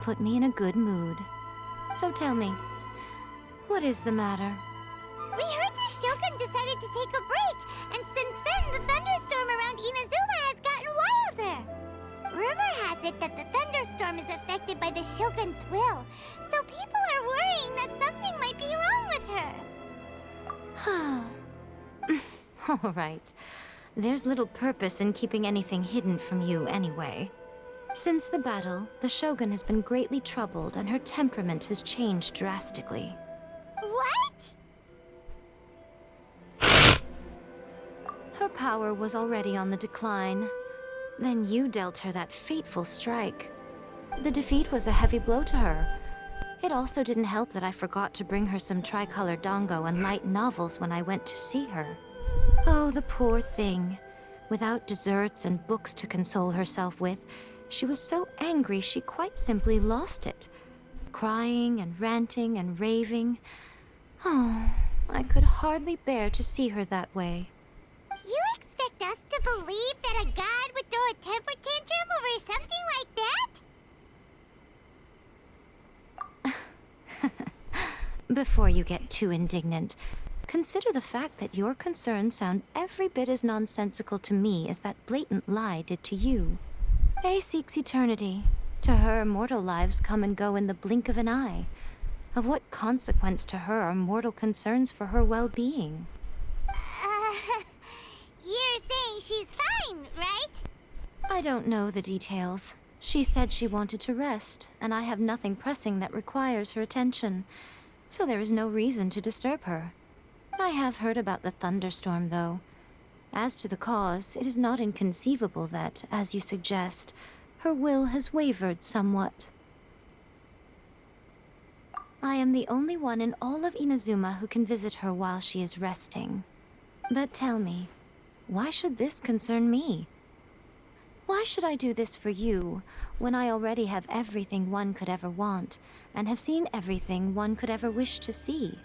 put me in a good mood. So tell me, what is the matter? We heard the Shogun decided to take a break, and since then the thunderstorm around Inazuma has gotten wilder. Rumor has it that the thunderstorm is affected by the Shogun's will, so people are worrying that something might be wrong with her. All right. There's little purpose in keeping anything hidden from you anyway. Since the battle, the Shogun has been greatly troubled and her temperament has changed drastically. What? Her power was already on the decline. Then you dealt her that fateful strike. The defeat was a heavy blow to her. It also didn't help that I forgot to bring her some tricolor dango and light novels when I went to see her. Oh, the poor thing. Without desserts and books to console herself with, she was so angry she quite simply lost it. Crying and ranting and raving. Oh, I could hardly bear to see her that way. You expect us to believe that a god would throw a temper tantrum over something like that? Before you get too indignant, consider the fact that your concerns sound every bit as nonsensical to me as that blatant lie did to you. A seeks eternity. To her, mortal lives come and go in the blink of an eye. Of what consequence to her are mortal concerns for her well-being? You're saying she's fine, right? I don't know the details. She said she wanted to rest, and I have nothing pressing that requires her attention, so there is no reason to disturb her. I have heard about the thunderstorm, though. As to the cause, it is not inconceivable that, as you suggest, her will has wavered somewhat. I am the only one in all of Inazuma who can visit her while she is resting. But tell me, why should this concern me? Why should I do this for you, when I already have everything one could ever want, and have seen everything one could ever wish to see?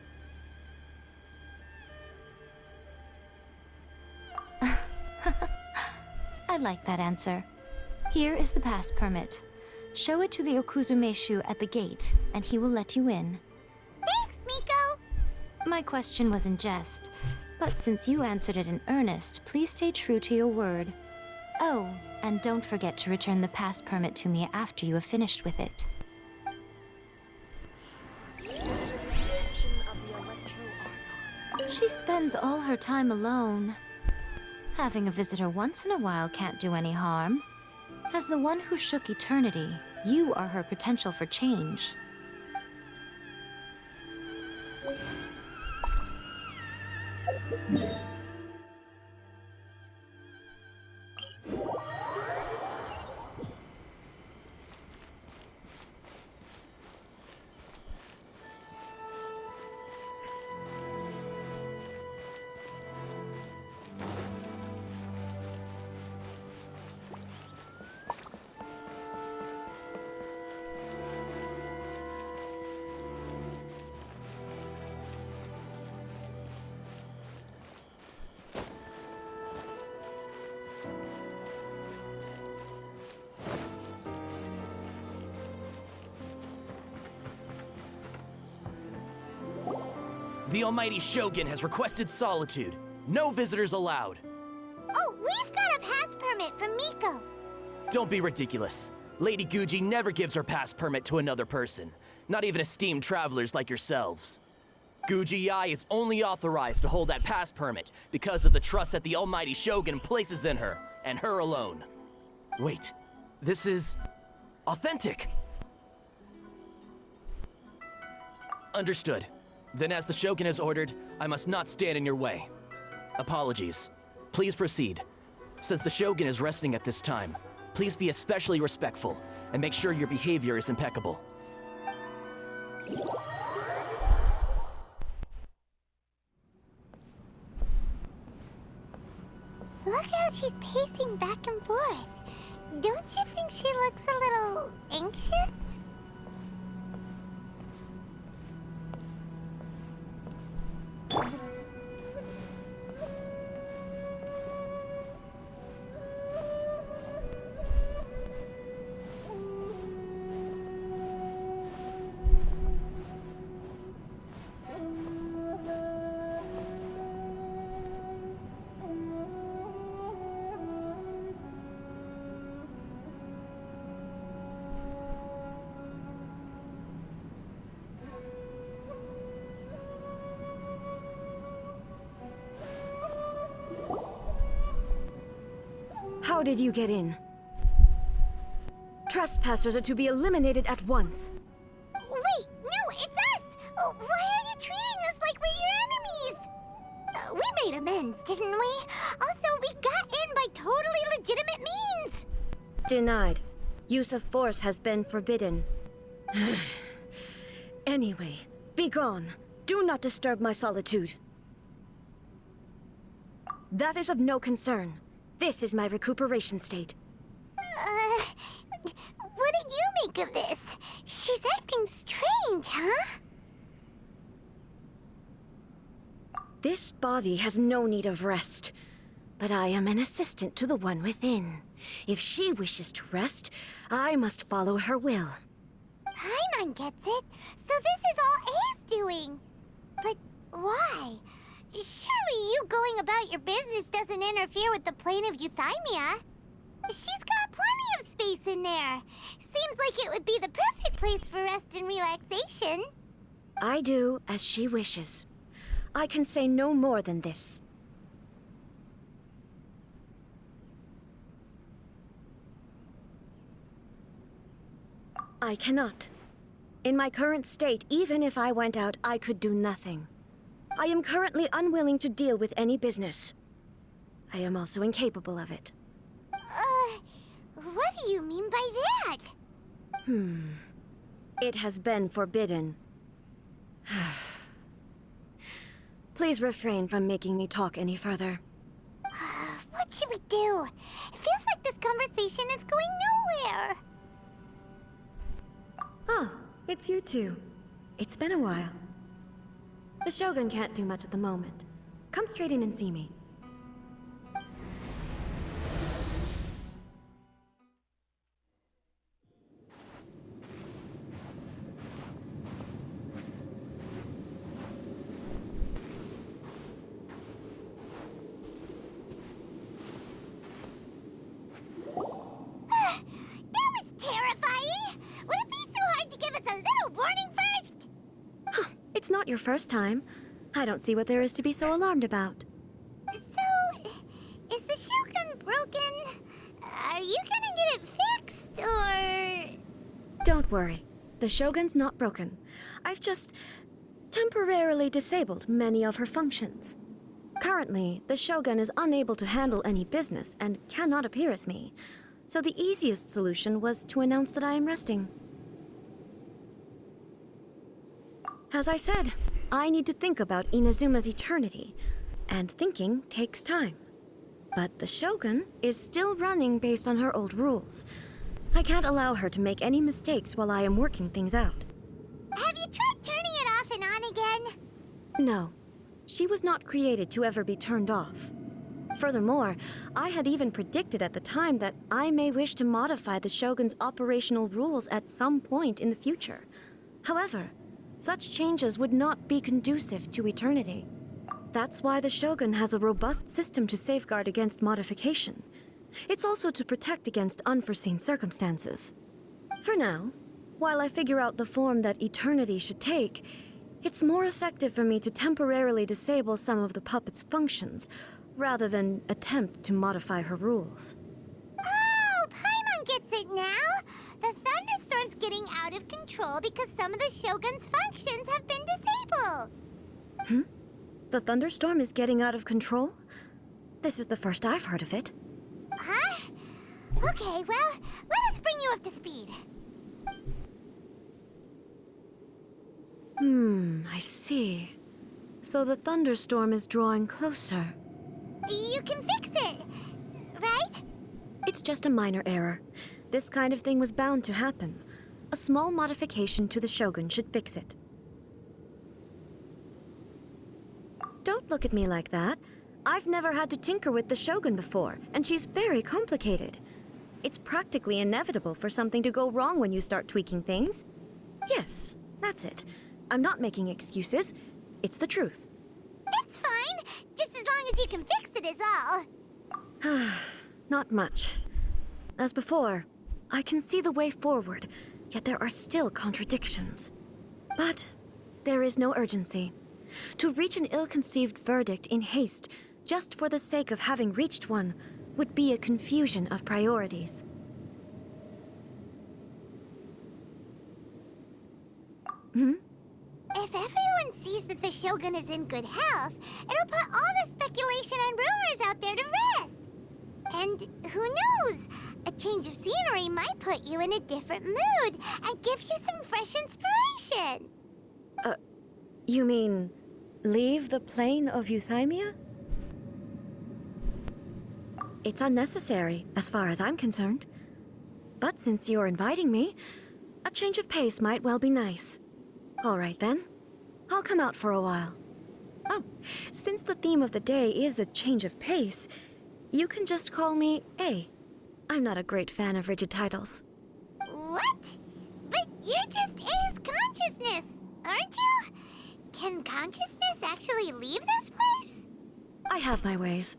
I like that answer. Here is the pass permit. Show it to the Okuzumeshu at the gate, and he will let you in. Thanks, Miko! My question was in jest, but since you answered it in earnest, please stay true to your word. Oh, and don't forget to return the pass permit to me after you have finished with it. She spends all her time alone. Having a visitor once in a while can't do any harm. As the one who shook eternity, you are her potential for change. The Almighty Shogun has requested solitude. No visitors allowed. Oh, we've got a pass permit from Miko. Don't be ridiculous. Lady Guji never gives her pass permit to another person, not even esteemed travelers like yourselves. Guji Ai is only authorized to hold that pass permit because of the trust that the Almighty Shogun places in her, and her alone. Wait, this is authentic. Understood. Then as the Shogun has ordered, I must not stand in your way. Apologies. Please proceed. Since the Shogun is resting at this time, please be especially respectful and make sure your behavior is impeccable. Look how she's pacing back and forth. Don't you think she looks a little anxious? How did you get in? Trespassers are to be eliminated at once. Wait, no, it's us! Why are you treating us like we're your enemies? We made amends, didn't we? Also, we got in by totally legitimate means! Denied. Use of force has been forbidden. Anyway, be gone. Do not disturb my solitude. That is of no concern. This is my recuperation state. What did you make of this? She's acting strange, huh? This body has no need of rest. But I am an assistant to the one within. If she wishes to rest, I must follow her will. Paimon gets it. So this is all A's doing. But why? Surely you going about your business doesn't interfere with the plane of euthymia. She's got plenty of space in there. Seems like it would be the perfect place for rest and relaxation. I do as she wishes. I can say no more than this. I cannot. In my current state, even if I went out, I could do nothing. I am currently unwilling to deal with any business. I am also incapable of it. What do you mean by that? It has been forbidden. Please refrain from making me talk any further. What should we do? It feels like this conversation is going nowhere. Ah, it's you two. It's been a while. The Shogun can't do much at the moment. Come straight in and see me. That was terrifying! Would it be so hard to give us a little warning first? It's not your first time. I don't see what there is to be so alarmed about. So, is the Shogun broken? Are you gonna get it fixed, or...? Don't worry. The Shogun's not broken. I've just temporarily disabled many of her functions. Currently, the Shogun is unable to handle any business and cannot appear as me. So the easiest solution was to announce that I am resting. As I said, I need to think about Inazuma's eternity, and thinking takes time. But the Shogun is still running based on her old rules. I can't allow her to make any mistakes while I am working things out. Have you tried turning it off and on again? No, she was not created to ever be turned off. Furthermore, I had even predicted at the time that I may wish to modify the Shogun's operational rules at some point in the future. However, such changes would not be conducive to eternity. That's why the Shogun has a robust system to safeguard against modification. It's also to protect against unforeseen circumstances. For now, while I figure out the form that eternity should take, it's more effective for me to temporarily disable some of the puppet's functions, rather than attempt to modify her rules. Oh, Paimon gets it now! The thunderstorm's getting out of control because some of the Shogun's functions have been disabled. The thunderstorm is getting out of control? This is the first I've heard of it. Huh? Okay, well, let us bring you up to speed. I see. So the thunderstorm is drawing closer. You can fix it, right? It's just a minor error. This kind of thing was bound to happen. A small modification to the Shogun should fix it. Don't look at me like that. I've never had to tinker with the Shogun before, and she's very complicated. It's practically inevitable for something to go wrong when you start tweaking things. Yes, that's it. I'm not making excuses. It's the truth. It's fine, just as long as you can fix it is all. Not much. As before, I can see the way forward, yet there are still contradictions. But there is no urgency. To reach an ill-conceived verdict in haste, just for the sake of having reached one, would be a confusion of priorities. If everyone sees that the Shogun is in good health, it'll put all the speculation and rumors out there to rest. And who knows? A change of scenery might put you in a different mood and give you some fresh inspiration. You mean, leave the plane of euthymia? It's unnecessary, as far as I'm concerned. But since you're inviting me, a change of pace might well be nice. All right then. I'll come out for a while. Oh, since the theme of the day is a change of pace, you can just call me A. I'm not a great fan of rigid titles. What? But you're just A's consciousness, aren't you? Can consciousness actually leave this place? I have my ways.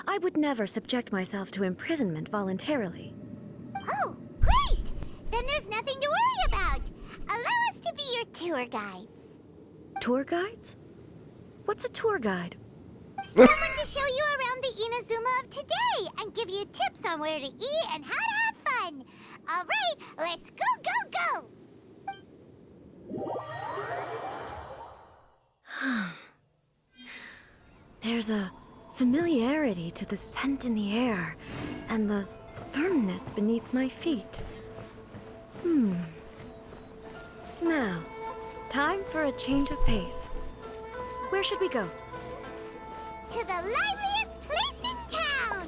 I would never subject myself to imprisonment voluntarily. Oh, great! Then there's nothing to worry about. Allow us to be your tour guides. Tour guides? What's a tour guide? Someone to show you around the Inazuma of today and give you tips on where to eat and how to have fun. All right, let's go, go, go! There's a familiarity to the scent in the air and the firmness beneath my feet. Now, time for a change of pace. Where should we go? To the liveliest place in town!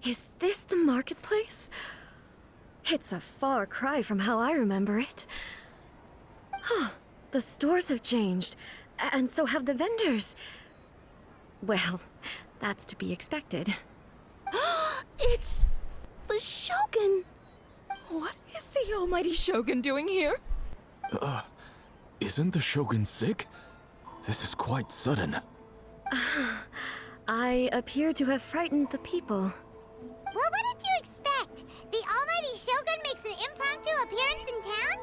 Is this the marketplace? It's a far cry from how I remember it. The stores have changed, and so have the vendors. Well, that's to be expected. It's the Shogun! What is the almighty Shogun doing here? Isn't the Shogun sick? This is quite sudden. I appear to have frightened the people. Well, what did you expect? The almighty Shogun makes an impromptu appearance in town?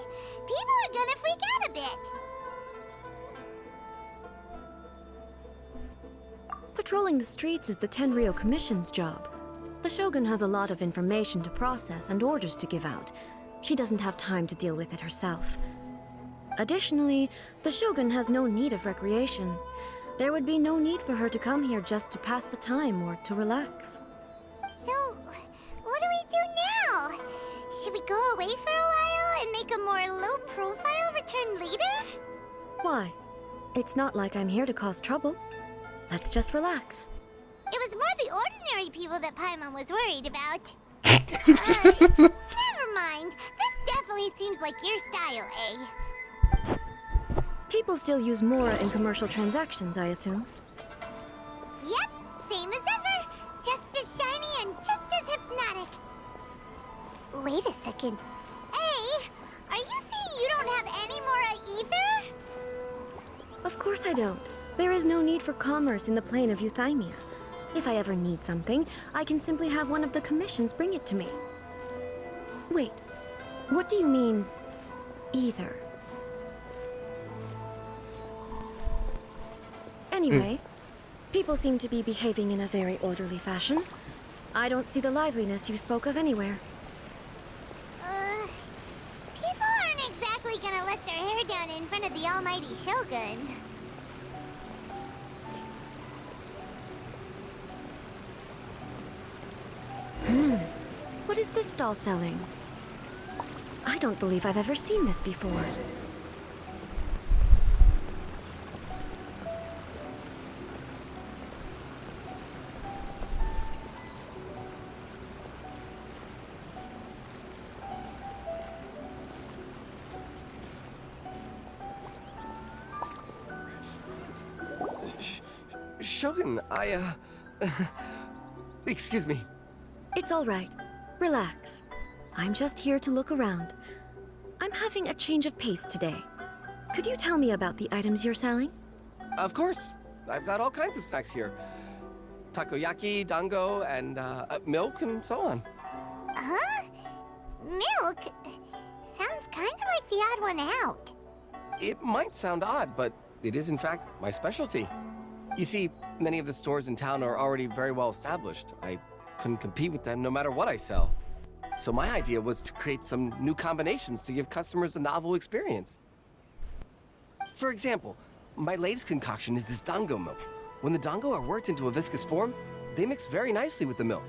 People are gonna freak out a bit. The Patrolling the streets is the Tenryou Commission's job. The Shogun has a lot of information to process and orders to give out. She doesn't have time to deal with it herself. Additionally, the Shogun has no need of recreation. There would be no need for her to come here just to pass the time or to relax. So, what do we do now? Should we go away for a while and make a more low-profile return later? Why? It's not like I'm here to cause trouble. Let's just relax. It was more the ordinary people that Paimon was worried about. Never mind. This definitely seems like your style, eh? People still use Mora in commercial transactions, I assume. Yep, same as ever. Just as shiny and just as hypnotic. Wait a second. Hey, are you saying you don't have any Mora either? Of course I don't. There is no need for commerce in the plane of Euthymia. If I ever need something, I can simply have one of the commissions bring it to me. Wait, what do you mean, either? Anyway, people seem to be behaving in a very orderly fashion. I don't see the liveliness you spoke of anywhere. People aren't exactly gonna let their hair down in front of the almighty Shogun. What is this stall selling? I don't believe I've ever seen this before. Shogun, excuse me. It's all right. Relax. I'm just here to look around. I'm having a change of pace today. Could you tell me about the items you're selling? Of course. I've got all kinds of snacks here. Takoyaki, dango, and milk, and so on. Huh? Milk? Sounds kind of like the odd one out. It might sound odd, but it is in fact my specialty. You see, many of the stores in town are already very well established. I couldn't compete with them no matter what I sell. So my idea was to create some new combinations to give customers a novel experience. For example, my latest concoction is this dango milk. When the dango are worked into a viscous form, they mix very nicely with the milk.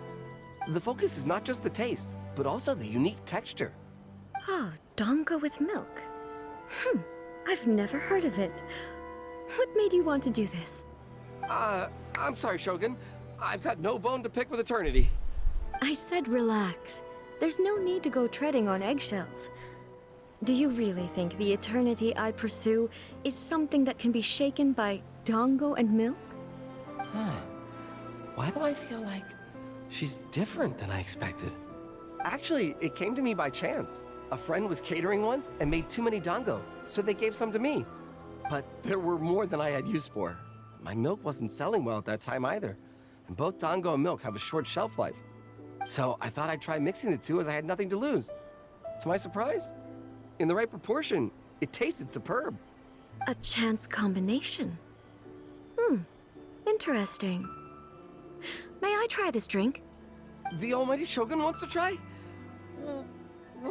The focus is not just the taste, but also the unique texture. Oh, dango with milk. I've never heard of it. What made you want to do this? I'm sorry, Shogun. I've got no bone to pick with eternity. I said relax. There's no need to go treading on eggshells. Do you really think the eternity I pursue is something that can be shaken by dango and milk? Huh. Why do I feel like she's different than I expected? Actually, it came to me by chance. A friend was catering once and made too many dango, so they gave some to me. But there were more than I had use for. My milk wasn't selling well at that time either, and both dango and milk have a short shelf life. So I thought I'd try mixing the two as I had nothing to lose. To my surprise, in the right proportion, it tasted superb. A chance combination. Interesting. May I try this drink? The almighty Shogun wants to try? Well,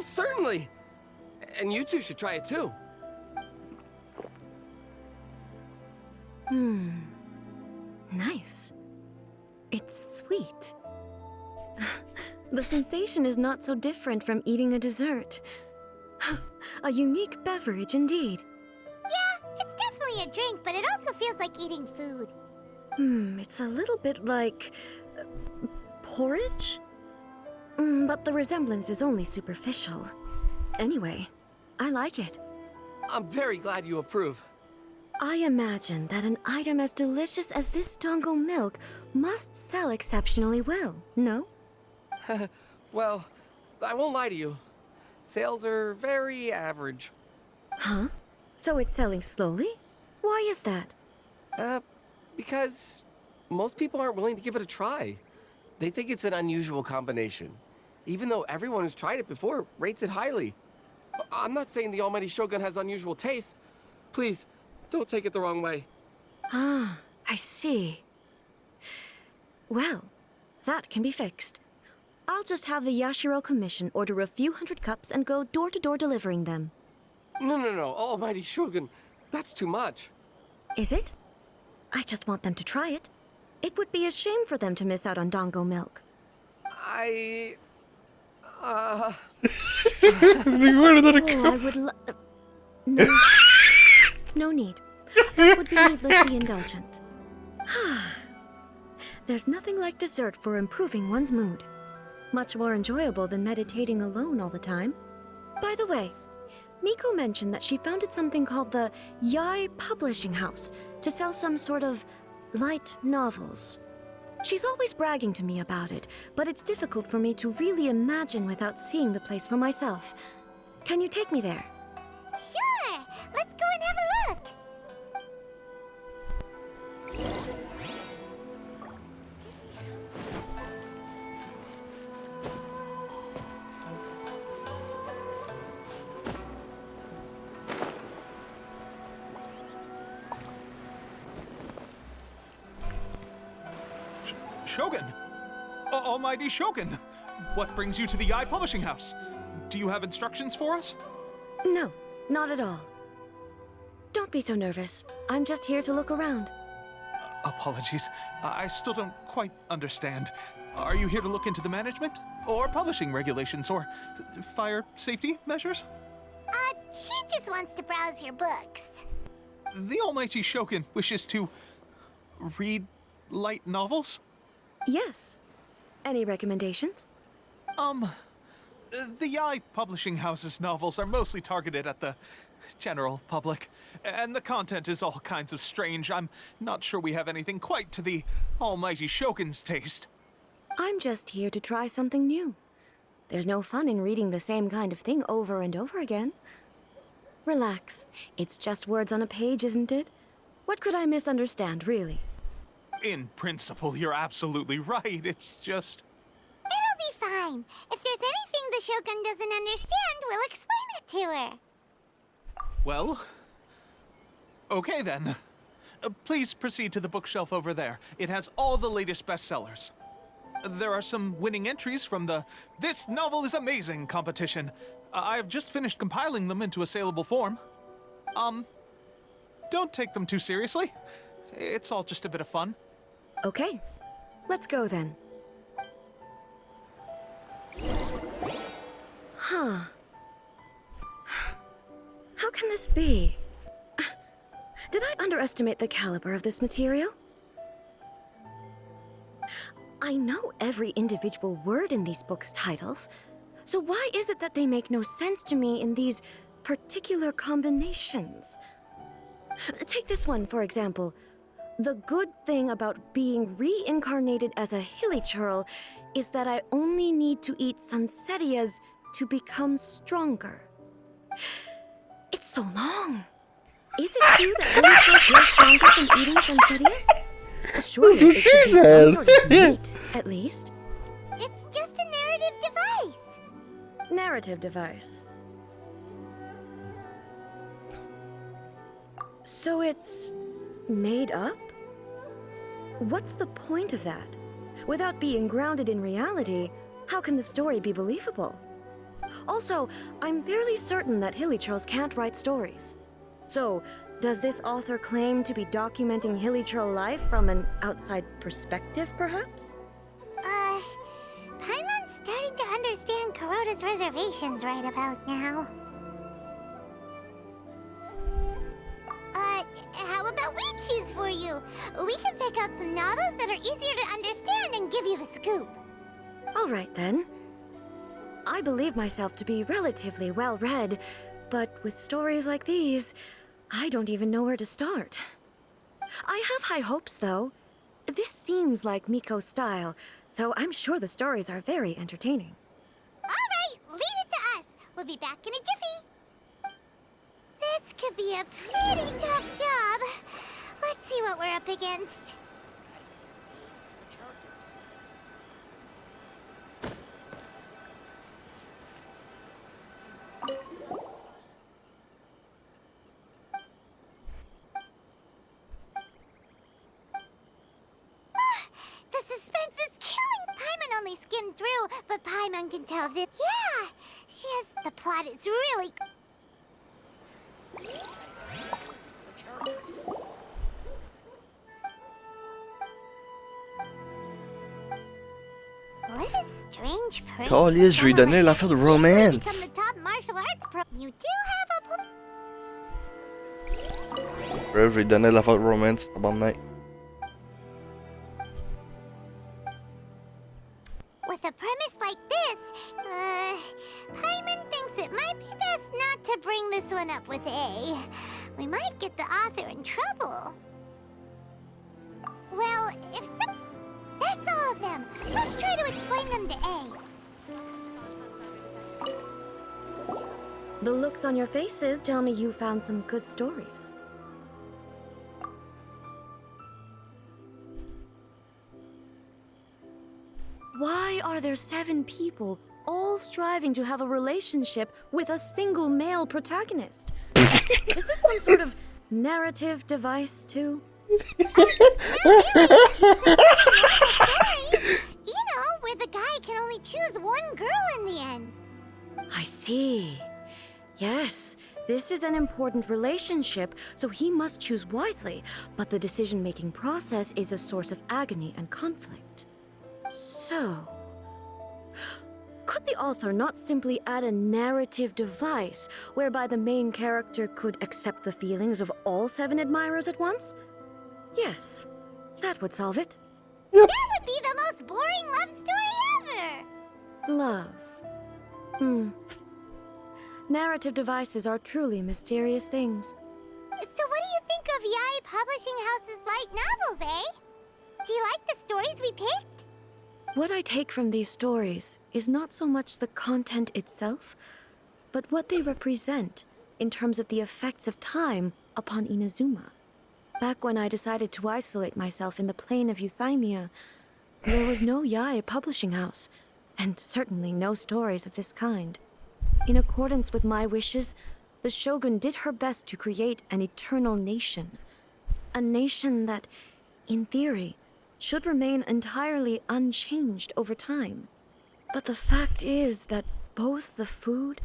certainly. And you two should try it too. Nice. It's sweet. The sensation is not so different from eating a dessert. A unique beverage indeed. Yeah, it's definitely a drink, but it also feels like eating food. It's a little bit like porridge? But the resemblance is only superficial. Anyway, I like it. I'm very glad you approve. I imagine that an item as delicious as this dango milk must sell exceptionally well, no? Well, I won't lie to you. Sales are very average. Huh? So it's selling slowly? Why is that? Because most people aren't willing to give it a try. They think it's an unusual combination. Even though everyone who's tried it before rates it highly. I'm not saying the almighty Shogun has unusual tastes. Please, don't take it the wrong way. Ah, I see. Well, that can be fixed. I'll just have the Yashiro Commission order a few hundred cups and go door to door delivering them. No, Almighty Shogun. That's too much. Is it? I just want them to try it. It would be a shame for them to miss out on Dango milk. I would no. No need. That would be needlessly indulgent. There's nothing like dessert for improving one's mood. Much more enjoyable than meditating alone all the time. By the way, Miko mentioned that she founded something called the Yai Publishing House to sell some sort of light novels. She's always bragging to me about it, but it's difficult for me to really imagine without seeing the place for myself. Can you take me there? Sure! Let's go and have a look! Shogun! Almighty Shogun! What brings you to the Yai Publishing House? Do you have instructions for us? No, not at all. Don't be so nervous. I'm just here to look around. Apologies. I still don't quite understand. Are you here to look into the management? Or publishing regulations? Or fire safety measures? She just wants to browse your books. The Almighty Shogun wishes to read light novels? Yes. Any recommendations? The Yai Publishing House's novels are mostly targeted at the general public, and the content is all kinds of strange. I'm not sure we have anything quite to the Almighty Shogun's taste. I'm just here to try something new. There's no fun in reading the same kind of thing over and over again. Relax. It's just words on a page, isn't it? What could I misunderstand, really? In principle, you're absolutely right. It's just... It'll be fine. If there's anything the Shogun doesn't understand, we'll explain it to her. Well... okay then. Please proceed to the bookshelf over there. It has all the latest bestsellers. There are some winning entries from the This Novel is Amazing competition. I've just finished compiling them into a saleable form. Don't take them too seriously. It's all just a bit of fun. Okay. Let's go then. Huh. How can this be? Did I underestimate the caliber of this material? I know every individual word in these books' titles, so why is it that they make no sense to me in these particular combinations? Take this one, for example. The good thing about being reincarnated as a hilly churl is that I only need to eat sunsetias to become stronger. It's so long. Is it true that hilly churls grow stronger from eating sunsetias? Surely That's what it she should be said. some sort of meat, at least. It's just a narrative device. Narrative device. So it's made up? What's the point of that? Without being grounded in reality, how can the story be believable? Also, I'm fairly certain that hilly churls can't write stories. So, does this author claim to be documenting hilly churl life from an outside perspective, perhaps? Paimon's starting to understand Kuroda's reservations right about now. How about we choose for you? We can pick out some novels that are easier to understand and give you the scoop. All right, then. I believe myself to be relatively well-read, but with stories like these, I don't even know where to start. I have high hopes, though. This seems like Miko's style, so I'm sure the stories are very entertaining. All right, leave it to us. We'll be back in a jiffy. This could be a pretty tough job. Let's see what we're up against. can tell that. Yeah, she has. The plot is really. What a strange person. Callier, je lui ai donné l'affaire de romance. Become the top martial arts pro. You do have a. Bref, je lui ai donné l'affaire de romance, tabarnak. With a premise like this, Paimon thinks it might be best not to bring this one up with A. We might get the author in trouble. Well, if some... That's all of them. Let's try to explain them to A. The looks on your faces tell me you found some good stories. Why are there 7 people all striving to have a relationship with a single male protagonist? Is this some sort of narrative device, too? Not really. It's a pretty normal story. You know, where the guy can only choose one girl in the end. I see. Yes, this is an important relationship, so he must choose wisely, but the decision-making process is a source of agony and conflict. So, could the author not simply add a narrative device whereby the main character could accept the feelings of all 7 admirers at once? Yes, that would solve it. That would be the most boring love story ever. Love. Narrative devices are truly mysterious things. So what do you think of Yae Publishing House's light novels, eh? Do you like the stories we picked? What I take from these stories is not so much the content itself, but what they represent in terms of the effects of time upon Inazuma. Back when I decided to isolate myself in the plane of Euthymia, there was no Yae Publishing House, and certainly no stories of this kind. In accordance with my wishes, the Shogun did her best to create an eternal nation. A nation that, in theory, should remain entirely unchanged over time. But the fact is that both the food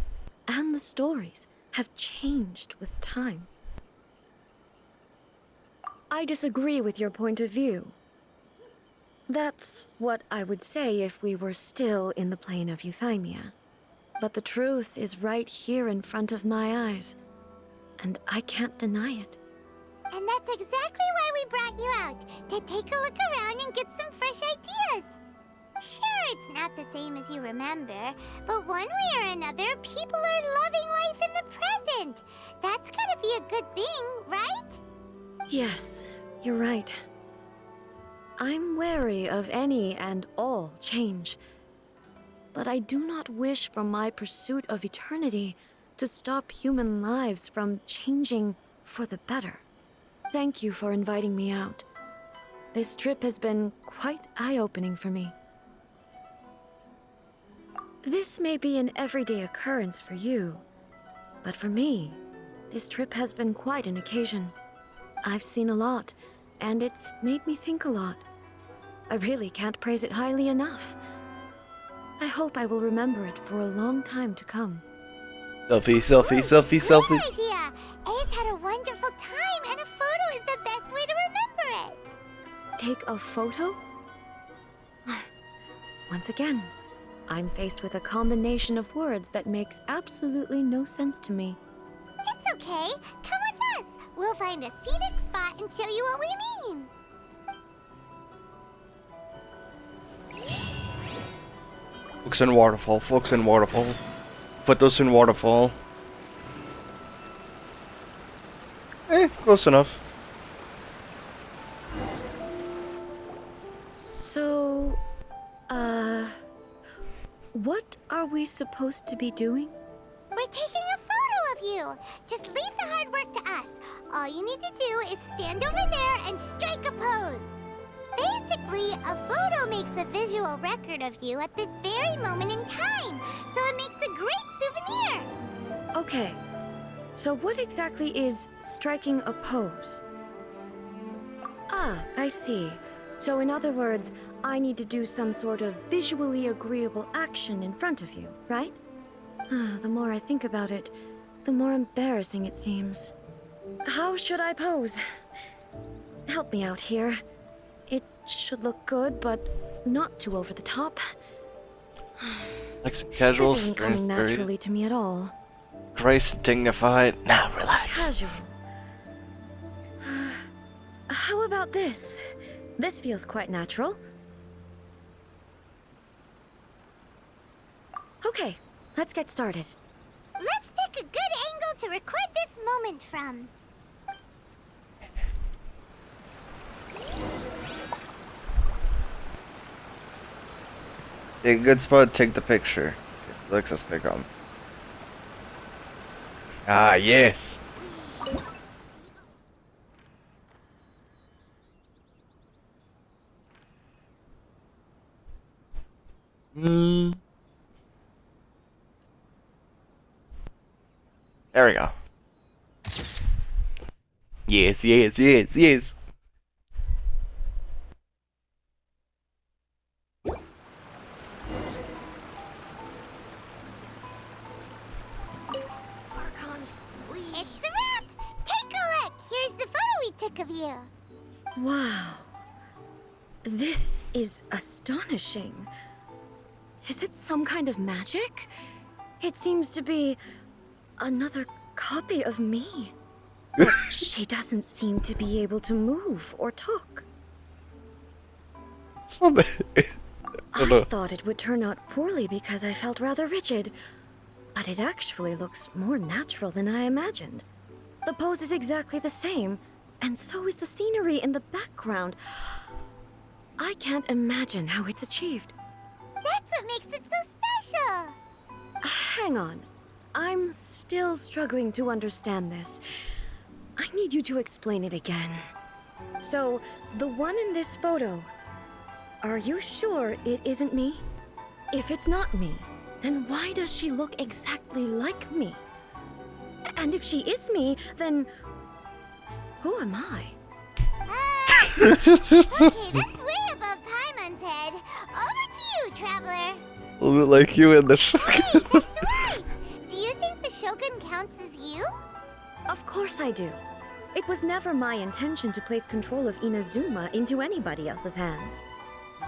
and the stories have changed with time. I disagree with your point of view. That's what I would say if we were still in the plane of Euthymia. But the truth is right here in front of my eyes, and I can't deny it. And that's exactly why we brought you out, to take a look around and get some fresh ideas. Sure, it's not the same as you remember, but one way or another, people are loving life in the present. That's gotta be a good thing, right? Yes, you're right. I'm wary of any and all change. But I do not wish for my pursuit of eternity to stop human lives from changing for the better. Thank you for inviting me out. This trip has been quite eye-opening for me. This may be an everyday occurrence for you, but for me, this trip has been quite an occasion. I've seen a lot, and it's made me think a lot. I really can't praise it highly enough. I hope I will remember it for a long time to come. Selfie, selfie, selfie, selfie. Good idea! A's had a wonderful time, and a photo is the best way to remember it. Take a photo? Once again, I'm faced with a combination of words that makes absolutely no sense to me. It's okay. Come with us. We'll find a scenic spot and show you what we mean. Focus on waterfall, focus on waterfall. Put those in waterfall. Close enough. So, what are we supposed to be doing? We're taking a photo of you. Just leave the hard work to us. All you need to do is stand over there and strike a pose. Basically, a photo makes a visual record of you at this very moment in time, so it makes a great souvenir. Okay, so what exactly is striking a pose? Ah, I see. So in other words, I need to do some sort of visually agreeable action in front of you, right? The more I think about it, the more embarrassing it seems. How should I pose? Help me out here. It should look good, but not too over the top. Like some casual, This isn't coming naturally to me at all. grace, dignified. Now relax. Casual. How about this? This feels quite natural. Okay, let's get started. Let's pick a good angle to record this moment from. A good spot to take the picture. Alexis, they come. Ah, yes. There we go. Yes, yes, yes, yes. It's a wrap! Take a look! Here's the photo we took of you. Wow. This is astonishing. Is it some kind of magic? It seems to be another copy of me. But she doesn't seem to be able to move or talk. I thought it would turn out poorly because I felt rather rigid, but it actually looks more natural than I imagined. The pose is exactly the same, and so is the scenery in the background. I can't imagine how it's achieved. That's what makes it so special. Hang on. I'm still struggling to understand this. I need you to explain it again. So, the one in this photo, are you sure it isn't me? If it's not me, then why does she look exactly like me? And if she is me, then who am I? Okay, that's way above Paimon's head. Over to you, Traveler. A little bit like you in the Hey, that's right! Do you think the Shogun counts as you? Of course I do. It was never my intention to place control of Inazuma into anybody else's hands.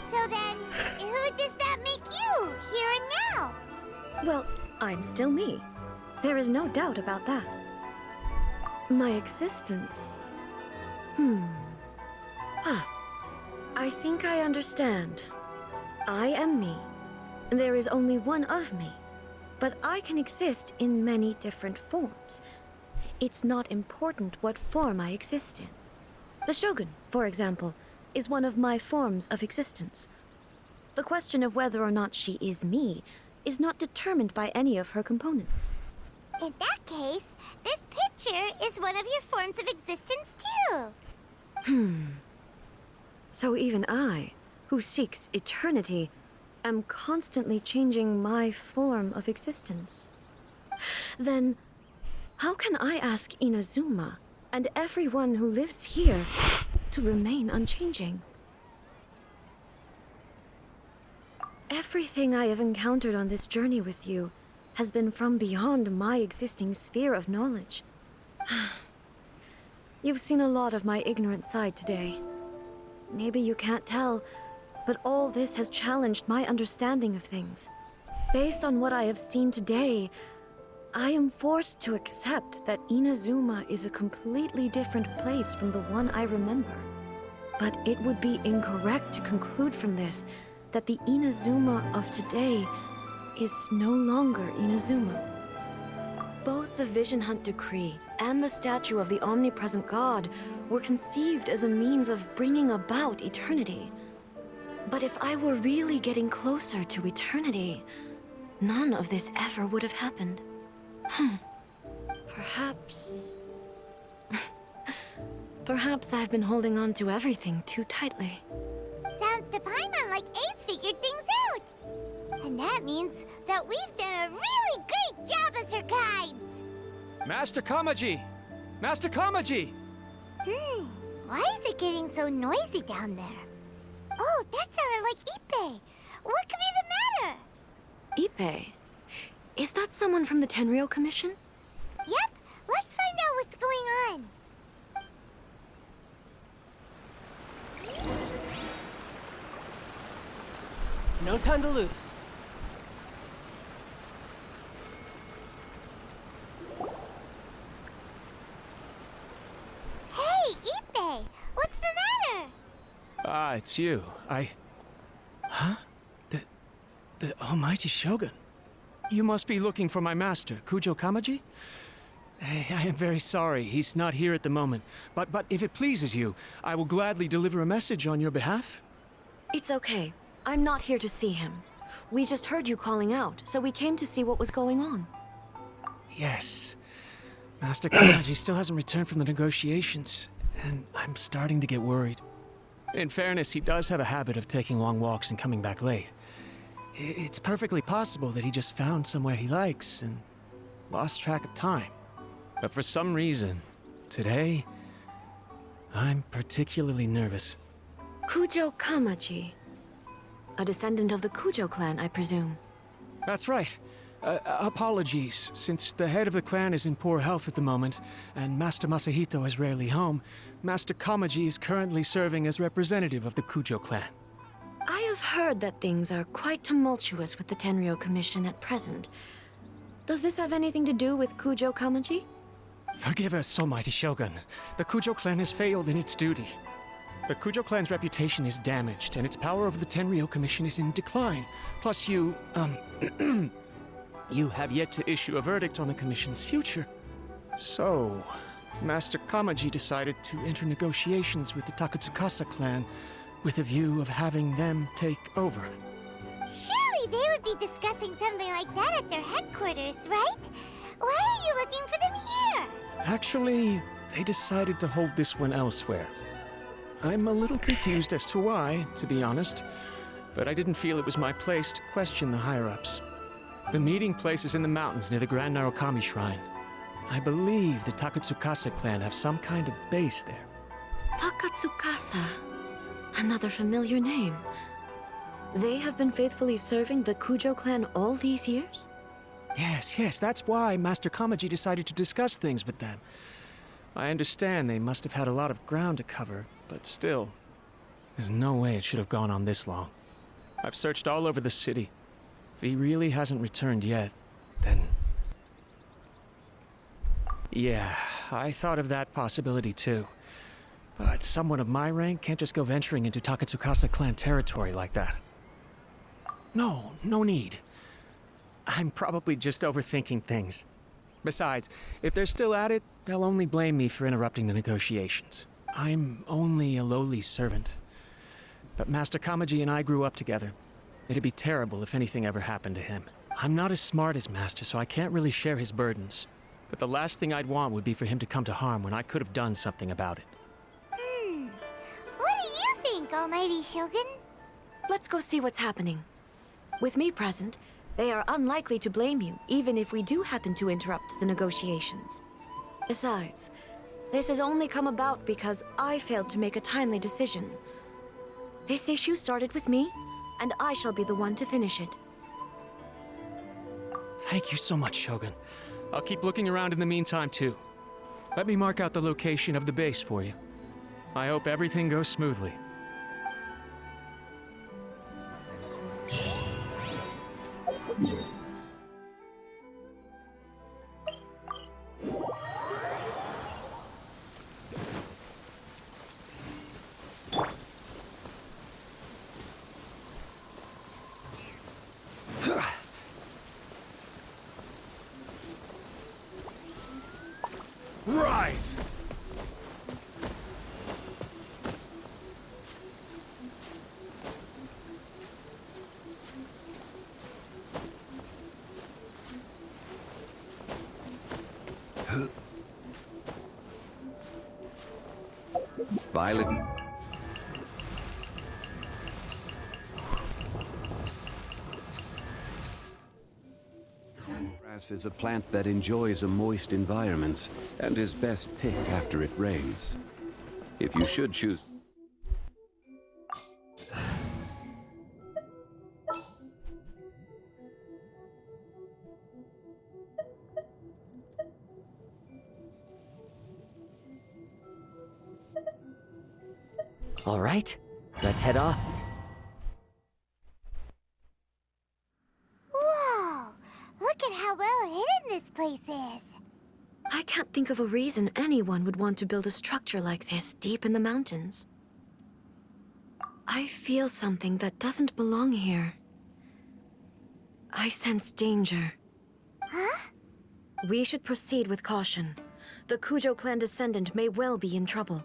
So then, who does that make you, here and now? Well, I'm still me. There is no doubt about that. My existence. I think I understand. I am me. There is only one of me. But I can exist in many different forms. It's not important what form I exist in. The Shogun, for example, is one of my forms of existence. The question of whether or not she is me is not determined by any of her components. In that case, this picture is one of your forms of existence too. So even I, who seeks eternity, am constantly changing my form of existence. Then, how can I ask Inazuma and everyone who lives here to remain unchanging? Everything I have encountered on this journey with you has been from beyond my existing sphere of knowledge. You've seen a lot of my ignorant side today. Maybe you can't tell, but all this has challenged my understanding of things. Based on what I have seen today, I am forced to accept that Inazuma is a completely different place from the one I remember. But it would be incorrect to conclude from this that the Inazuma of today is no longer Inazuma. Both the Vision Hunt Decree and the statue of the omnipresent god were conceived as a means of bringing about eternity. But if I were really getting closer to eternity, none of this ever would have happened. Perhaps... Perhaps I've been holding on to everything too tightly. Sounds to Paimon like Ace figured things out. And that means that we've done a really great job as her guides. Master Kamaji! Master Kamaji! Why is it getting so noisy down there? Oh, that sounded like Ippei. What could be the matter? Ippei? Is that someone from the Tenryou Commission? Yep, let's find out what's going on. No time to lose. Hey, Ippei, what's the matter? Ah, it's you. Huh? The almighty Shogun. You must be looking for my master, Kujo Kamaji? I am very sorry, he's not here at the moment. But if it pleases you, I will gladly deliver a message on your behalf. It's okay. I'm not here to see him. We just heard you calling out, so we came to see what was going on. Yes. Master Kamaji still hasn't returned from the negotiations, and I'm starting to get worried. In fairness, he does have a habit of taking long walks and coming back late. It's perfectly possible that he just found somewhere he likes and lost track of time. But for some reason, today, I'm particularly nervous. Kujo Kamaji. A descendant of the Kujo clan, I presume. That's right. Apologies, since the head of the clan is in poor health at the moment, and Master Masahito is rarely home, Master Kamaji is currently serving as representative of the Kujo clan. I have heard that things are quite tumultuous with the Tenryou Commission at present. Does this have anything to do with Kujo Kamaji? Forgive us, almighty Shogun. The Kujo clan has failed in its duty. The Kujo clan's reputation is damaged, and its power over the Tenryou Commission is in decline. Plus you have yet to issue a verdict on the Commission's future. So, Master Kamaji decided to enter negotiations with the Takatsukasa clan with a view of having them take over. Surely they would be discussing something like that at their headquarters, right? Why are you looking for them here? Actually, they decided to hold this one elsewhere. I'm a little confused as to why, to be honest, but I didn't feel it was my place to question the higher-ups. The meeting place is in the mountains near the Grand Narukami Shrine. I believe the Takatsukasa clan have some kind of base there. Takatsukasa. Another familiar name. They have been faithfully serving the Kujo clan all these years? Yes, that's why Master Kamaji decided to discuss things with them. I understand they must have had a lot of ground to cover, but still, there's no way it should have gone on this long. I've searched all over the city. If he really hasn't returned yet, then... Yeah, I thought of that possibility too. But someone of my rank can't just go venturing into Takatsukasa clan territory like that. No need. I'm probably just overthinking things. Besides, if they're still at it, they'll only blame me for interrupting the negotiations. I'm only a lowly servant. But Master Kamaji and I grew up together. It'd be terrible if anything ever happened to him. I'm not as smart as Master, so I can't really share his burdens. But the last thing I'd want would be for him to come to harm when I could have done something about it. What do you think, Almighty Shogun? Let's go see what's happening. With me present, they are unlikely to blame you, even if we do happen to interrupt the negotiations. Besides, this has only come about because I failed to make a timely decision. This issue started with me, and I shall be the one to finish it. Thank you so much, Shogun. I'll keep looking around in the meantime, too. Let me mark out the location of the base for you. I hope everything goes smoothly. Rise! Violet. Grass is a plant that enjoys a moist environment and is best picked after it rains. If you should choose... All right, let's head off. Whoa! Look at how well hidden this place is. I can't think of a reason anyone would want to build a structure like this deep in the mountains. I feel something that doesn't belong here. I sense danger. Huh? We should proceed with caution. The Kujo clan descendant may well be in trouble.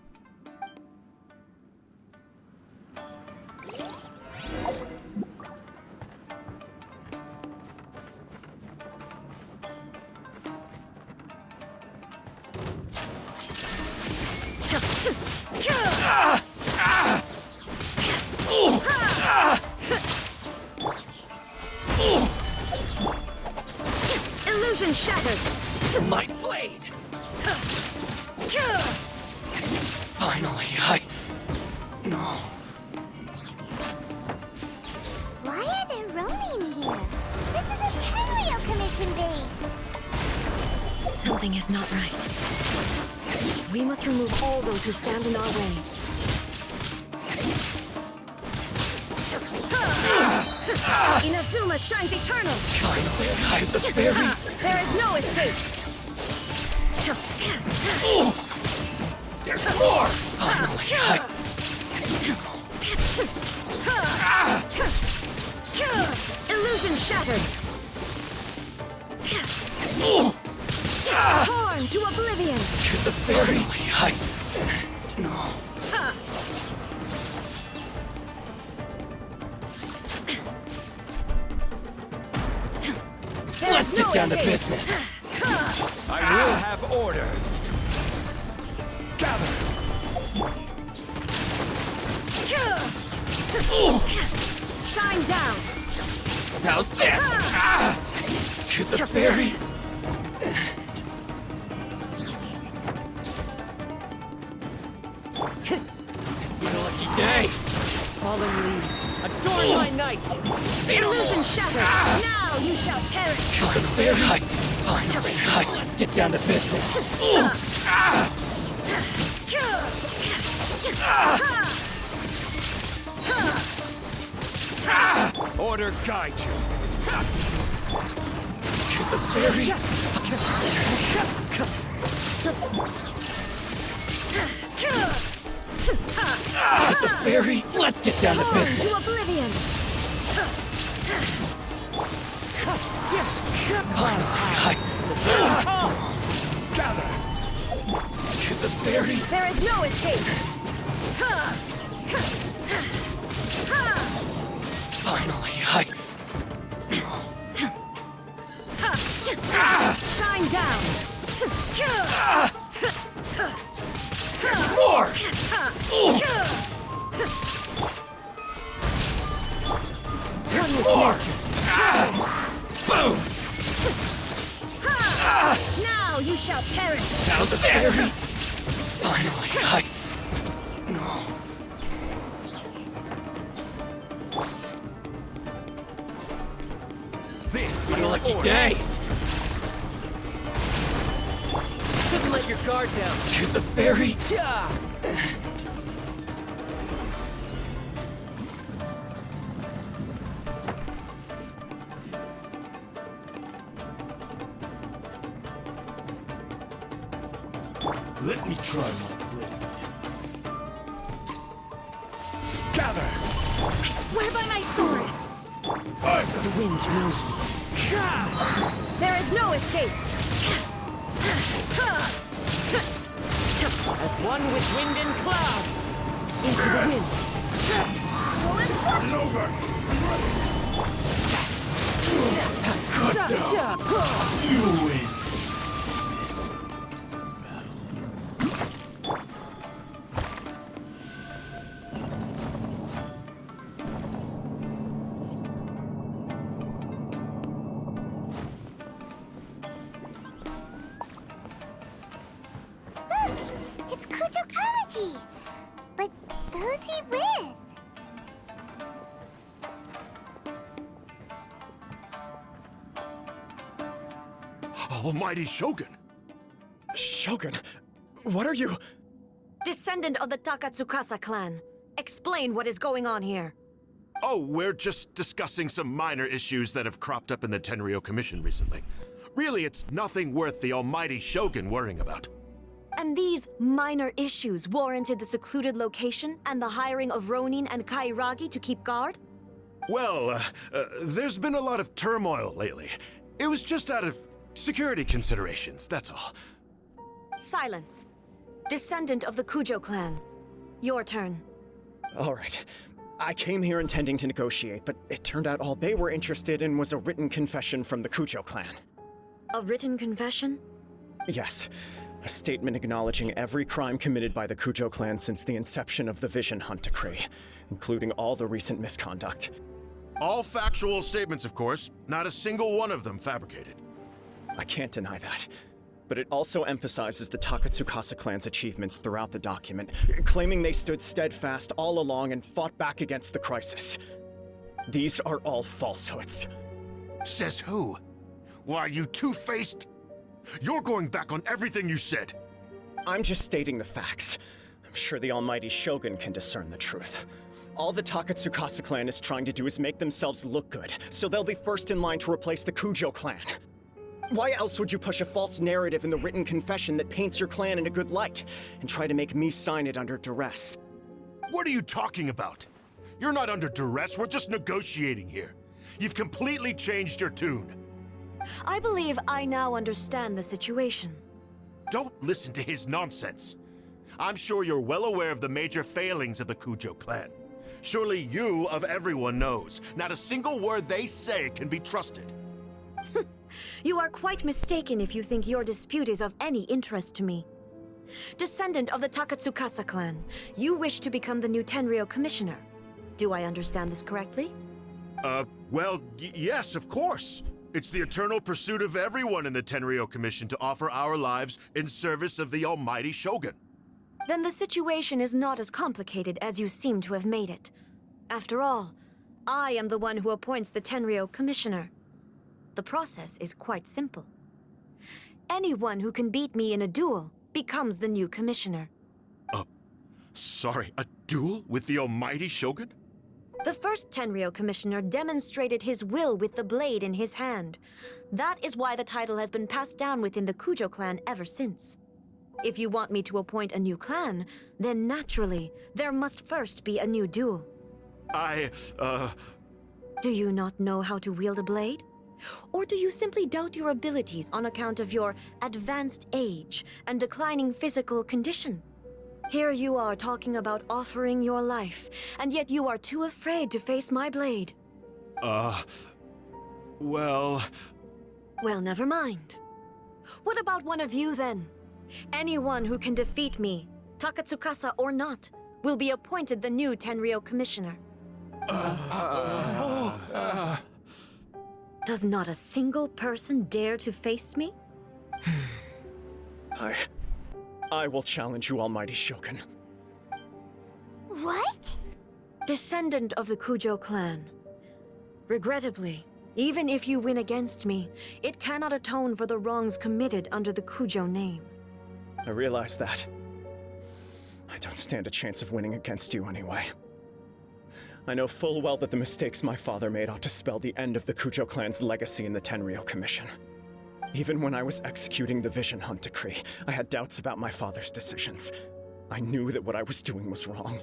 Illusion shattered! My blade! Finally, No. Why are there Ronin here? This is a Kenryo Commission base. Something is not right. We must remove all those who stand in our way. Inazuma shines eternal! Finally, the fairy! There is no escape! There's more! Finally, Illusion shattered! Torn to oblivion! To the fairy! No. Let's get down to business. I will have order. Gather. Shine down! How's this? To the fairy. It's my lucky day. Fallen leaves, adorn my night! Illusion shattered! Now you shall perish! To the fairy. Finally, let's get down to business. Order guide you. To the fairy. The fairy. Let's get down to Torn business. to oblivion! Finally, gather. To the fairy. There is no escape! Finally, Shine down! There's more. There's more. Boom. Now you shall perish! Now the fairy. Finally, No. This is my lucky day. Couldn't let your guard down. To the fairy. Yeah! Let me try my blade. Gather. I swear by my sword! The wind knows me. There is no escape! As one with wind and cloud. Into the wind. You win. It's Kujo Kamaji! But who's he with? Almighty Shogun! Shogun, what are you? Descendant of the Takatsukasa clan, Explain what is going on here. Oh, we're just discussing some minor issues that have cropped up in the Tenryo Commission recently. Really, it's nothing worth the almighty Shogun worrying about. And these minor issues warranted the secluded location and the hiring of Ronin and Kairagi to keep guard? Well, there's been a lot of turmoil lately. It was just out of security considerations, that's all. Silence. Descendant of the Kujo clan. Your turn. All right. I came here intending to negotiate, but it turned out all they were interested in was a written confession from the Kujo clan. A written confession? Yes. A statement acknowledging every crime committed by the Kujo clan since the inception of the Vision Hunt Decree, including all the recent misconduct. All factual statements, of course. Not a single one of them fabricated. I can't deny that. But it also emphasizes the Takatsukasa clan's achievements throughout the document, claiming they stood steadfast all along and fought back against the crisis. These are all falsehoods. Says who? Why, you two-faced? You're going back on everything you said. I'm just stating the facts. I'm sure the almighty Shogun can discern the truth. All the Takatsukasa clan is trying to do is make themselves look good, so they'll be first in line to replace the Kujo clan. Why else would you push a false narrative in the written confession that paints your clan in a good light, and try to make me sign it under duress? What are you talking about? You're not under duress, we're just negotiating here. You've completely changed your tune. I believe I now understand the situation. Don't listen to his nonsense. I'm sure you're well aware of the major failings of the Kujo clan. Surely you, of everyone, knows. Not a single word they say can be trusted. You are quite mistaken if you think your dispute is of any interest to me. Descendant of the Takatsukasa clan, you wish to become the new Tenryo commissioner. Do I understand this correctly? Well, yes, of course. It's the eternal pursuit of everyone in the Tenryo Commission to offer our lives in service of the almighty Shogun. Then the situation is not as complicated as you seem to have made it. After all, I am the one who appoints the Tenryo commissioner. The process is quite simple. Anyone who can beat me in a duel becomes the new commissioner. Sorry, a duel with the almighty Shogun? The first Tenryo commissioner demonstrated his will with the blade in his hand. That is why the title has been passed down within the Kujo clan ever since. If you want me to appoint a new clan, then naturally, there must first be a new duel. Do you not know how to wield a blade? Or do you simply doubt your abilities on account of your advanced age and declining physical condition? Here you are talking about offering your life, and yet you are too afraid to face my blade. Well, never mind. What about one of you, then? Anyone who can defeat me, Takatsukasa or not, will be appointed the new Tenryo commissioner. Does not a single person dare to face me? I will challenge you, almighty Shogun. What? Descendant of the Kujo clan. Regrettably, even if you win against me, it cannot atone for the wrongs committed under the Kujo name. I realize that. I don't stand a chance of winning against you anyway. I know full well that the mistakes my father made ought to spell the end of the Kujo clan's legacy in the Tenryo Commission. Even when I was executing the Vision Hunt Decree, I had doubts about my father's decisions. I knew that what I was doing was wrong,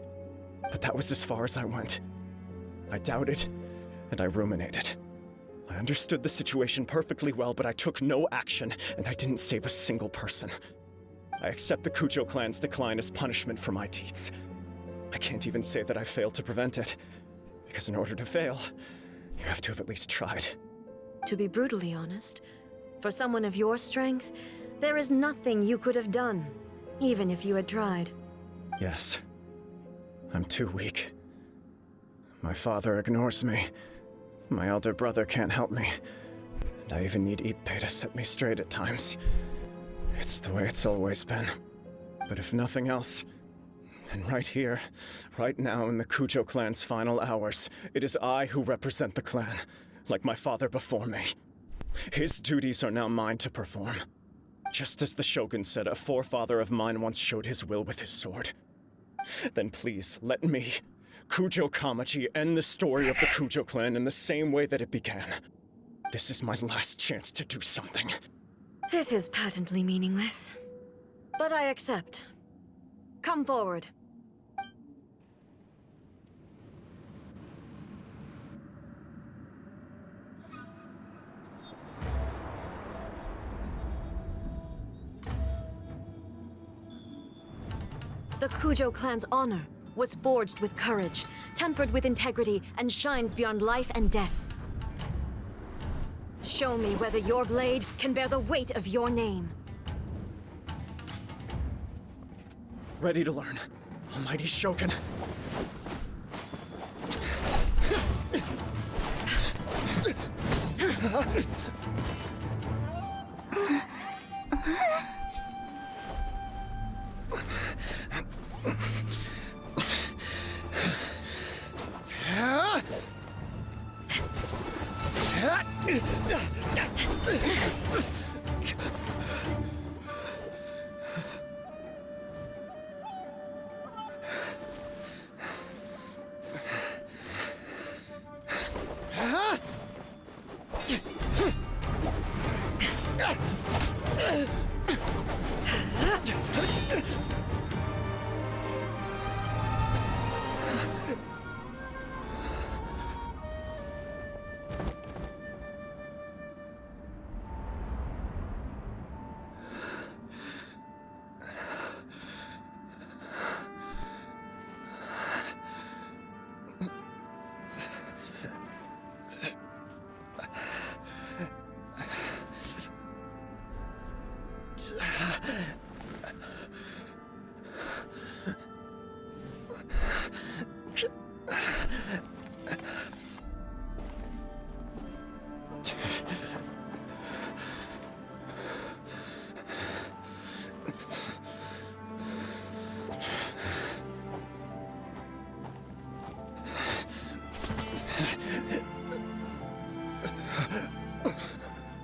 but that was as far as I went. I doubted, and I ruminated. I understood the situation perfectly well, but I took no action, and I didn't save a single person. I accept the Kujo clan's decline as punishment for my deeds. I can't even say that I failed to prevent it, because in order to fail, you have to have at least tried. To be brutally honest, for someone of your strength, there is nothing you could have done, even if you had tried. Yes. I'm too weak. My father ignores me. My elder brother can't help me. And I even need Ippei to set me straight at times. It's the way it's always been. But if nothing else, then right here, right now in the Kujo clan's final hours, it is I who represent the clan, like my father before me. His duties are now mine to perform. Just as the Shogun said, a forefather of mine once showed his will with his sword. Then please, let me, Kujo Kamachi, end the story of the Kujo clan in the same way that it began. This is my last chance to do something. This is patently meaningless. But I accept. Come forward. The Kujo clan's honor was forged with courage, tempered with integrity, and shines beyond life and death. Show me whether your blade can bear the weight of your name. Ready to learn. Almighty Shogun.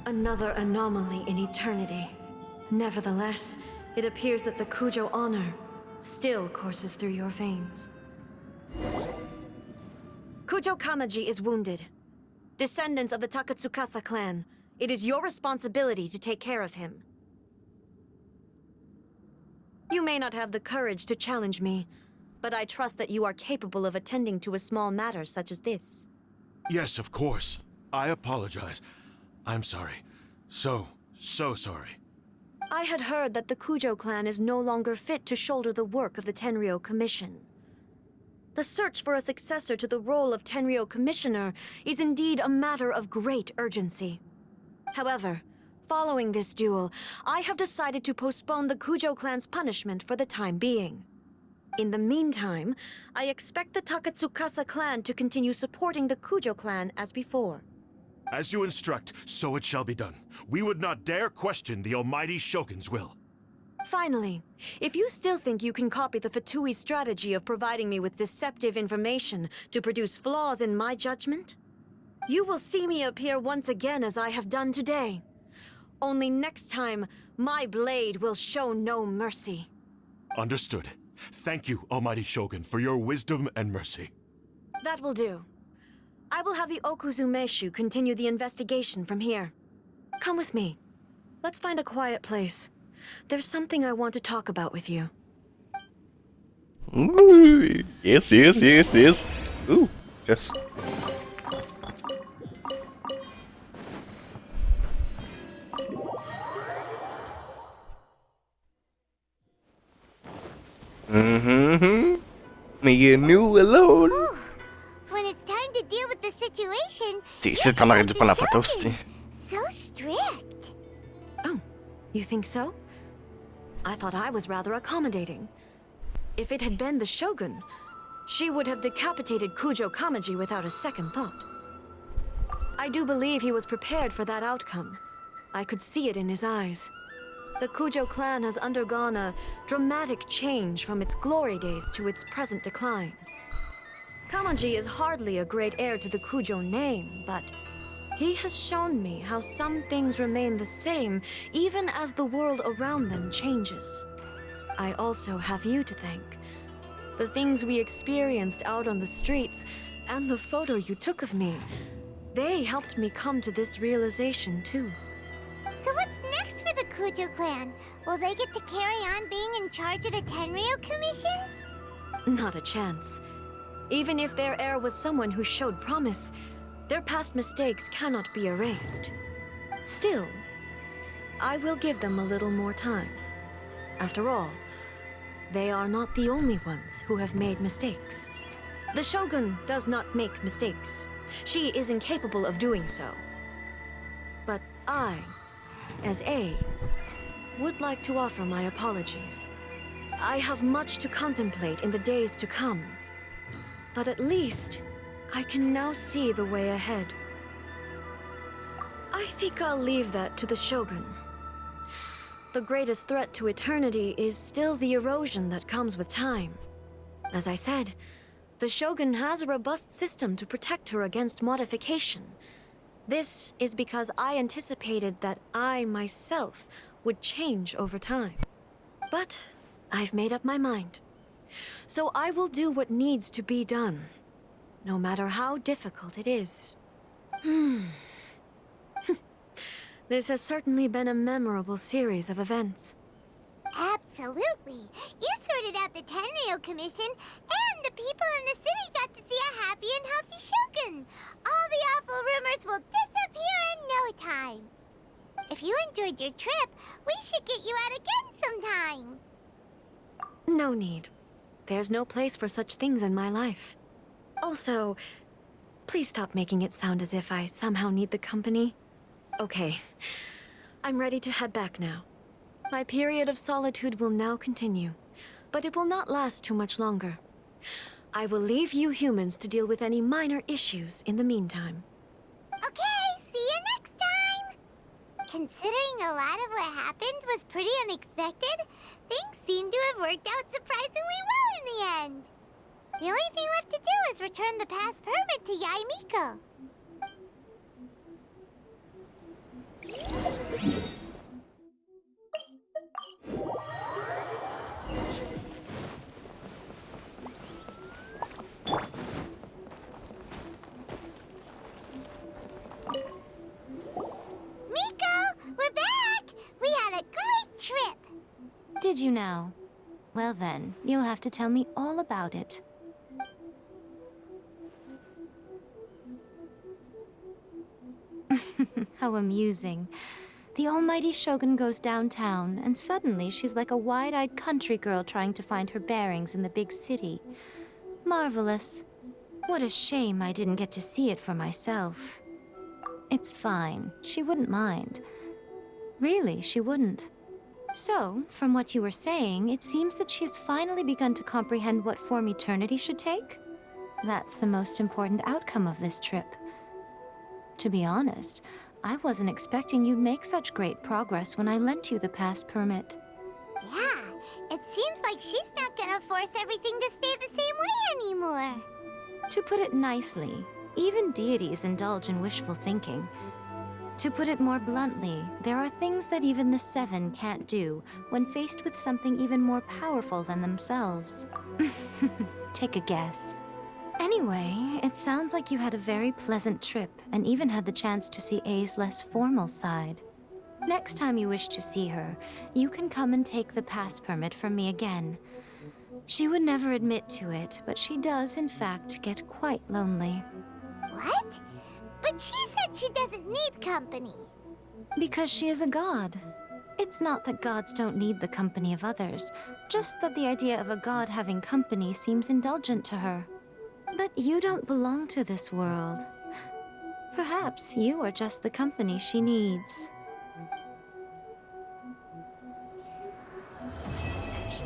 Another anomaly in eternity. Nevertheless, it appears that the Kujo honor still courses through your veins. Kujo Kamaji is wounded. Descendants of the Takatsukasa clan, it is your responsibility to take care of him. You may not have the courage to challenge me, but I trust that you are capable of attending to a small matter such as this. Yes, of course. I apologize. I'm sorry. So sorry. I had heard that the Kujo clan is no longer fit to shoulder the work of the Tenryou Commission. The search for a successor to the role of Tenryou Commissioner is indeed a matter of great urgency. However, following this duel, I have decided to postpone the Kujo clan's punishment for the time being. In the meantime, I expect the Takatsukasa clan to continue supporting the Kujo clan as before. As you instruct, so it shall be done. We would not dare question the Almighty Shogun's will. Finally, if you still think you can copy the Fatui strategy of providing me with deceptive information to produce flaws in my judgment, you will see me appear once again as I have done today. Only next time, my blade will show no mercy. Understood. Thank you, Almighty Shogun, for your wisdom and mercy. That will do. I will have the Okuzumeshu continue the investigation from here. Come with me. Let's find a quiet place. There's something I want to talk about with you. Ooh, yes. Ooh, yes. Me and you alone. When it's time to deal with the situation, Sì, se tornare giù con la fatosti. so strict. Oh, you think so? I thought I was rather accommodating. If it had been the Shogun, she would have decapitated Kujo Kamaji without a second thought. I do believe he was prepared for that outcome. I could see it in his eyes. The Kujo clan has undergone a dramatic change from its glory days to its present decline. Kamaji is hardly a great heir to the Kujo name, but he has shown me how some things remain the same even as the world around them changes. I also have you to thank. The things we experienced out on the streets, and the photo you took of me, they helped me come to this realization too. So what's next for the Kujo clan? Will they get to carry on being in charge of the Tenryo Commission? Not a chance. Even if their heir was someone who showed promise, their past mistakes cannot be erased. Still, I will give them a little more time. After all, they are not the only ones who have made mistakes. The Shogun does not make mistakes. She is incapable of doing so. But I, as A, would like to offer my apologies. I have much to contemplate in the days to come. But at least, I can now see the way ahead. I think I'll leave that to the Shogun. The greatest threat to eternity is still the erosion that comes with time. As I said, the Shogun has a robust system to protect her against modification. This is because I anticipated that I myself would change over time. But I've made up my mind. So I will do what needs to be done, no matter how difficult it is. This has certainly been a memorable series of events. Absolutely. You sorted out the Tenryo Commission, and the people in the city got to see a happy and healthy Shogun. All the awful rumors will disappear in no time. If you enjoyed your trip, we should get you out again sometime. No need. There's no place for such things in my life. Also, please stop making it sound as if I somehow need the company. Okay, I'm ready to head back now. My period of solitude will now continue, but it will not last too much longer. I will leave you humans to deal with any minor issues in the meantime. Okay, see you next time! Considering a lot of what happened was pretty unexpected, things seem to have worked out surprisingly well in the end. The only thing left to do is return the pass permit to Yaimiko. We're back! We had a great trip! Did you now? Well then, you'll have to tell me all about it. How amusing. The almighty Shogun goes downtown, and suddenly she's like a wide-eyed country girl trying to find her bearings in the big city. Marvelous. What a shame I didn't get to see it for myself. It's fine. She wouldn't mind. Really, she wouldn't. So, from what you were saying, it seems that she has finally begun to comprehend what form eternity should take? That's the most important outcome of this trip. To be honest, I wasn't expecting you'd make such great progress when I lent you the pass permit. Yeah, it seems like she's not gonna force everything to stay the same way anymore. To put it nicely, even deities indulge in wishful thinking. To put it more bluntly, there are things that even the Seven can't do when faced with something even more powerful than themselves. Take a guess. Anyway, it sounds like you had a very pleasant trip and even had the chance to see A's less formal side. Next time you wish to see her, you can come and take the pass permit from me again. She would never admit to it, but she does, in fact, get quite lonely. What? But she said she doesn't need company. Because she is a god. It's not that gods don't need the company of others, just that the idea of a god having company seems indulgent to her. But you don't belong to this world. Perhaps you are just the company she needs.